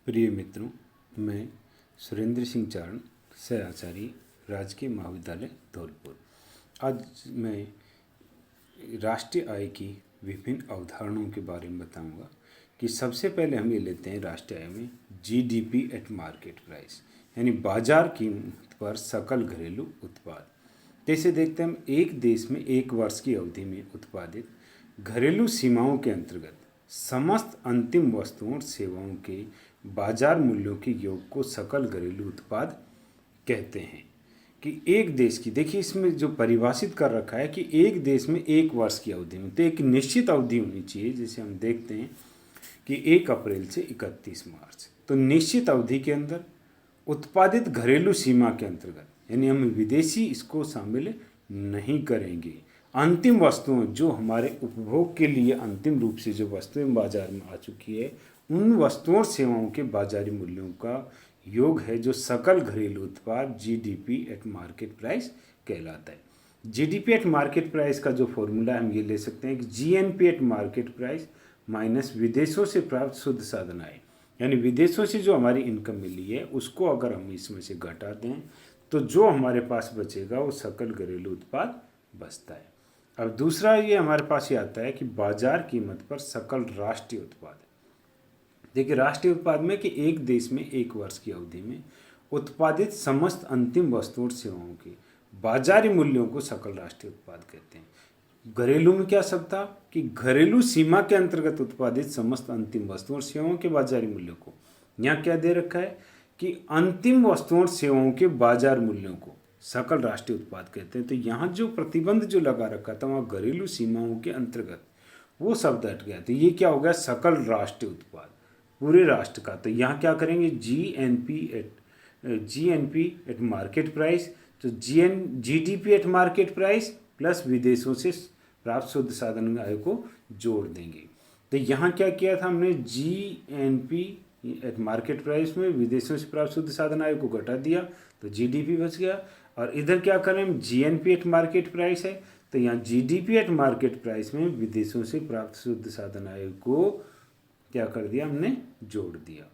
प्रिय मित्रों, मैं सुरेंद्र सिंह चारण, सहआचार्य, राजकीय महाविद्यालय धौलपुर। आज मैं राष्ट्रीय आय की विभिन्न अवधारणाओं के बारे में बताऊंगा कि सबसे पहले हम ये लेते हैं राष्ट्रीय आय में जीडीपी एट मार्केट प्राइस, यानी बाजार कीमत पर सकल घरेलू उत्पाद। जैसे देखते हैं हम एक देश में एक वर्ष की अवधि में उत्पादित घरेलू सीमाओं के अंतर्गत समस्त अंतिम वस्तुओं और सेवाओं के बाजार मूल्यों के योग को सकल घरेलू उत्पाद कहते हैं। कि एक देश की, देखिए इसमें जो परिभाषित कर रखा है कि एक देश में एक वर्ष की अवधि में, तो एक निश्चित अवधि होनी चाहिए। जैसे हम देखते हैं कि 1 अप्रैल से 31 मार्च, तो निश्चित अवधि के अंदर उत्पादित घरेलू सीमा के अंतर्गत, यानी हम विदेशी इसको शामिल नहीं करेंगे। अंतिम वस्तुओं जो हमारे उपभोग के लिए अंतिम रूप से जो वस्तुएं बाजार में आ चुकी है, उन वस्तुओं और सेवाओं के बाजारी मूल्यों का योग है जो सकल घरेलू उत्पाद जीडीपी एट मार्केट प्राइस कहलाता है। जीडीपी एट मार्केट प्राइस का जो फॉर्मूला हम ये ले सकते हैं कि GNP eight market price minus विदेशों से प्राप्त शुद्ध साधन आय, यानी विदेशों से जो हमारी इनकम मिली है उसको अगर हम इसमें से घटा दें तो जो हमारे पास बचेगा वो सकल घरेलू उत्पाद बचता है। अब दूसरा ये हमारे पास ये आता है कि बाजार कीमत पर सकल राष्ट्रीय उत्पाद। देखिए राष्ट्रीय उत्पाद में कि एक देश में एक वर्ष की अवधि में उत्पादित समस्त अंतिम वस्तुओं और सेवाओं के बाजारी मूल्यों को सकल राष्ट्रीय उत्पाद कहते हैं। घरेलू में क्या शब्द था कि घरेलू सीमा के अंतर्गत उत्पादित समस्त अंतिम वस्तुओं और सेवाओं के बाजारी मूल्यों को, यहाँ क्या दे रखा है कि अंतिम वस्तुओं और सेवाओं के बाजार मूल्यों को सकल राष्ट्रीय उत्पाद कहते हैं। तो यहाँ जो प्रतिबंध जो लगा रखा था वहाँ घरेलू सीमाओं के अंतर्गत वो शब्द हट गया। तो ये क्या हो गया, सकल राष्ट्रीय उत्पाद पूरे राष्ट्र का। तो यहाँ क्या करेंगे, जीएनपी एट मार्केट प्राइस, तो GDP at market price plus विदेशों से प्राप्त शुद्ध साधन आय को जोड़ देंगे। तो यहाँ क्या किया था हमने, जीएनपी एट मार्केट प्राइस में विदेशों से प्राप्त शुद्ध साधन आय को घटा दिया तो जीडीपी बच गया। और इधर क्या करें, जीएनपी एट मार्केट प्राइस है तो यहाँ जीडीपी एट मार्केट प्राइस में विदेशों से प्राप्त शुद्ध साधन आय को क्या कर दिया, हमने जोड़ दिया।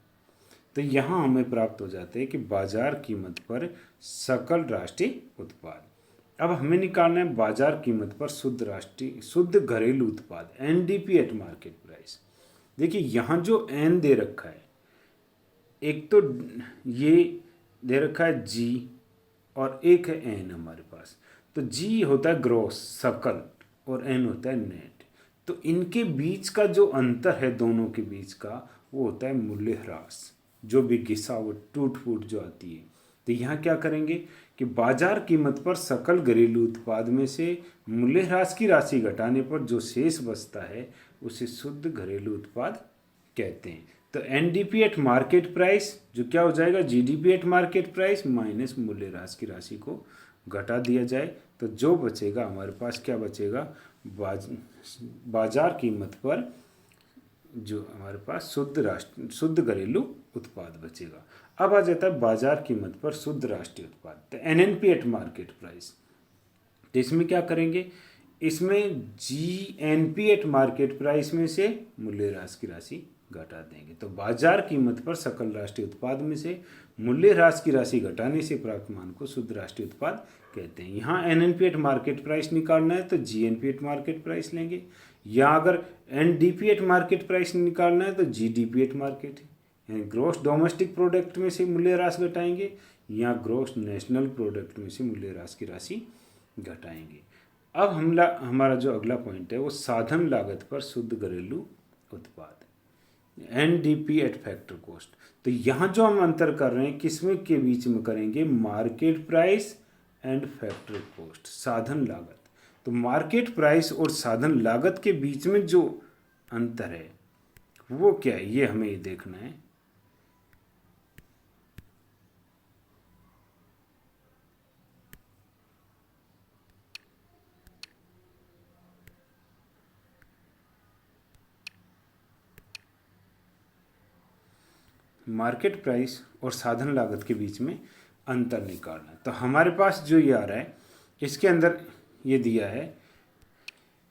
तो यहाँ हमें प्राप्त हो जाते हैं कि बाजार कीमत पर सकल राष्ट्रीय उत्पाद। अब हमें निकालना है बाजार कीमत पर शुद्ध घरेलू उत्पाद, एनडीपी एट मार्केट प्राइस। देखिए यहाँ जो एन दे रखा है, एक तो ये दे रखा है जी और एक है एन हमारे पास। तो जी होता है ग्रॉस सकल और एन होता है नेट। तो इनके बीच का जो अंतर है दोनों के बीच का वो होता है मूल्य ह्रास, जो भी गिसावट टूट फूट जो आती है। तो यहाँ क्या करेंगे कि बाजार कीमत पर सकल घरेलू उत्पाद में से मूल्य ह्रास की राशि घटाने पर जो शेष बचता है उसे शुद्ध घरेलू उत्पाद कहते हैं। तो एनडीपी एट मार्केट प्राइस जो क्या हो जाएगा, GDP at market price minus मूल्य ह्रास की राशि को घटा दिया जाए तो जो बचेगा हमारे पास क्या बचेगा, बाजार कीमत पर जो हमारे पास शुद्ध घरेलू उत्पाद बचेगा। अब आ जाता है बाजार कीमत पर शुद्ध राष्ट्रीय उत्पाद, तो एनएनपी एट मार्केट प्राइस। तो इसमें क्या करेंगे, इसमें जीएनपी एट मार्केट प्राइस में से मूल्य ह्रास की राशि घटा देंगे। तो बाजार कीमत पर सकल राष्ट्रीय उत्पाद में से मूल्य ह्रास की राशि घटाने से प्राप्त मान को शुद्ध राष्ट्रीय उत्पाद कहते हैं। यहाँ एनएनपी एट मार्केट प्राइस निकालना है तो जीएनपी एट मार्केट प्राइस लेंगे, या अगर एनडीपी एट मार्केट प्राइस निकालना है तो जीडीपी एट मार्केट, यानी ग्रॉस डोमेस्टिक प्रोडक्ट में से मूल्य ह्रास घटाएंगे या ग्रॉस नेशनल प्रोडक्ट में से मूल्य ह्रास की राशि घटाएंगे। अब हमारा जो अगला पॉइंट है वो साधन लागत पर शुद्ध घरेलू उत्पाद, एनडीपी एट फैक्टर कॉस्ट। तो यहाँ जो हम अंतर कर रहे हैं किसमें के बीच में करेंगे, market price and factor cost, साधन लागत। तो मार्केट प्राइस और साधन लागत के बीच में जो अंतर है वो क्या है, ये हमें ये देखना है। मार्केट प्राइस और साधन लागत के बीच में अंतर निकालना है। तो हमारे पास जो ये आ रहा है इसके अंदर ये दिया है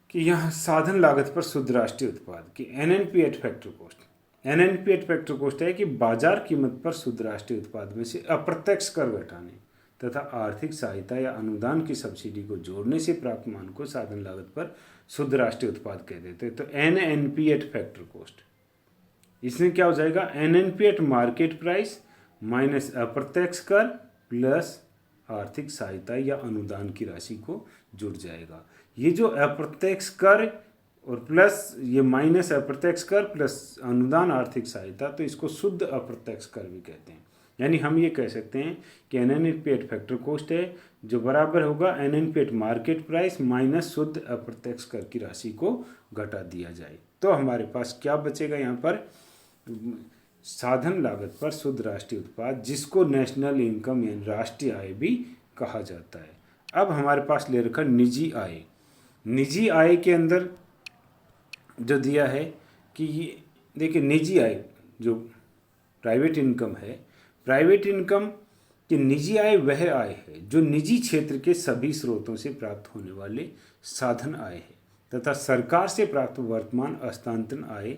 कि यहाँ साधन लागत पर शुद्ध राष्ट्रीय उत्पाद की NNP at factor cost, NNP at factor cost है कि बाजार कीमत पर शुद्ध राष्ट्रीय उत्पाद में से अप्रत्यक्ष कर घटाने तथा आर्थिक सहायता या अनुदान की सब्सिडी को जोड़ने से प्राप्त मान को साधन लागत पर शुद्ध राष्ट्रीय उत्पाद कह देते हैं। तो एनएनपीएट फैक्टर कॉस्ट, इसमें क्या हो जाएगा, एनएनपीएट मार्केट प्राइस माइनस अप्रत्यक्ष कर प्लस आर्थिक सहायता या अनुदान की राशि को जुड़ जाएगा। ये जो अप्रत्यक्ष कर और प्लस ये माइनस अप्रत्यक्ष कर प्लस अनुदान आर्थिक सहायता, तो इसको शुद्ध अप्रत्यक्ष कर भी कहते हैं। यानी हम ये कह सकते हैं कि एनएनपीएट फैक्टर कॉस्ट है जो बराबर होगा एनएनपीएट मार्केट प्राइस माइनस शुद्ध अप्रत्यक्ष कर की राशि को घटा दिया जाए। तो हमारे पास क्या बचेगा यहाँ पर, साधन लागत पर शुद्ध राष्ट्रीय उत्पाद, जिसको नेशनल इनकम यानी राष्ट्रीय आय भी कहा जाता है। अब हमारे पास ले रखा निजी आय। निजी आय के अंदर जो दिया है कि ये देखिए, निजी आय जो प्राइवेट इनकम है, प्राइवेट इनकम कि निजी आय वह आय है जो निजी क्षेत्र के सभी स्रोतों से प्राप्त होने वाले साधन आय है तथा सरकार से प्राप्त वर्तमान हस्तांतरण आय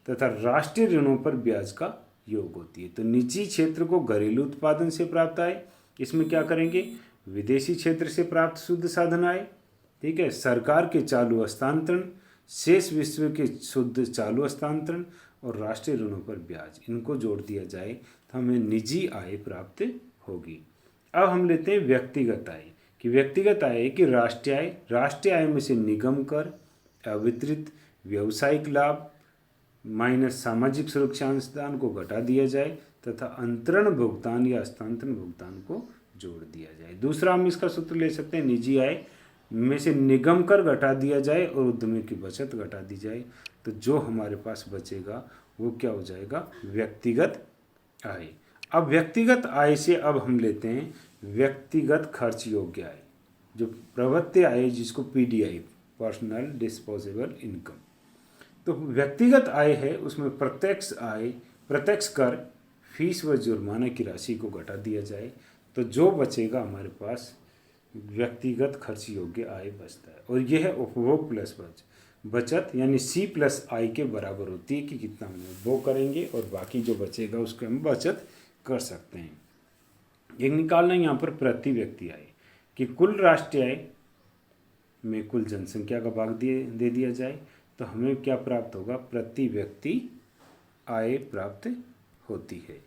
तथा राष्ट्रीय ऋणों पर ब्याज का योग होती है। तो निजी क्षेत्र को घरेलू उत्पादन से प्राप्त आय, इसमें क्या करेंगे, विदेशी क्षेत्र से प्राप्त शुद्ध साधन आय, ठीक है, सरकार के चालू हस्तांतरण, शेष विश्व के शुद्ध चालू हस्तांतरण और राष्ट्रीय ऋणों पर ब्याज, इनको जोड़ दिया जाए तो हमें निजी आय प्राप्त होगी। अब हम लेते हैं व्यक्तिगत आय कि व्यक्तिगत आय कि राष्ट्रीय आय में से निगम कर, अवितरित व्यावसायिक लाभ माइनस सामाजिक सुरक्षा अनुदान को घटा दिया जाए तथा अंतरण भुगतान या हस्तांतरण भुगतान को जोड़ दिया जाए। दूसरा हम इसका सूत्र ले सकते हैं, निजी आय में से निगम कर घटा दिया जाए और उद्यमी की बचत घटा दी जाए, तो जो हमारे पास बचेगा वो क्या हो जाएगा, व्यक्तिगत आय। अब व्यक्तिगत आय से अब हम लेते हैं व्यक्तिगत खर्च योग्य आय, जो प्रवृत्ति आय जिसको पीडीआई, पर्सनल डिस्पोजेबल इनकम। तो व्यक्तिगत आय है उसमें प्रत्यक्ष आय, प्रत्यक्ष कर, फीस व जुर्माना की राशि को घटा दिया जाए, तो जो बचेगा हमारे पास व्यक्तिगत खर्च योग्य आय बचता है। और यह है उपभोग प्लस बचत यानी सी प्लस आई के बराबर होती है कि कितना हम उपभोग करेंगे और बाकी जो बचेगा उसको हम बचत कर सकते हैं। एक निकालना यहाँ पर प्रति व्यक्ति आय कि कुल राष्ट्रीय आय में कुल जनसंख्या का भाग दे दिया जाए, तो हमें क्या प्राप्त होगा, प्रति व्यक्ति आय प्राप्त होती है।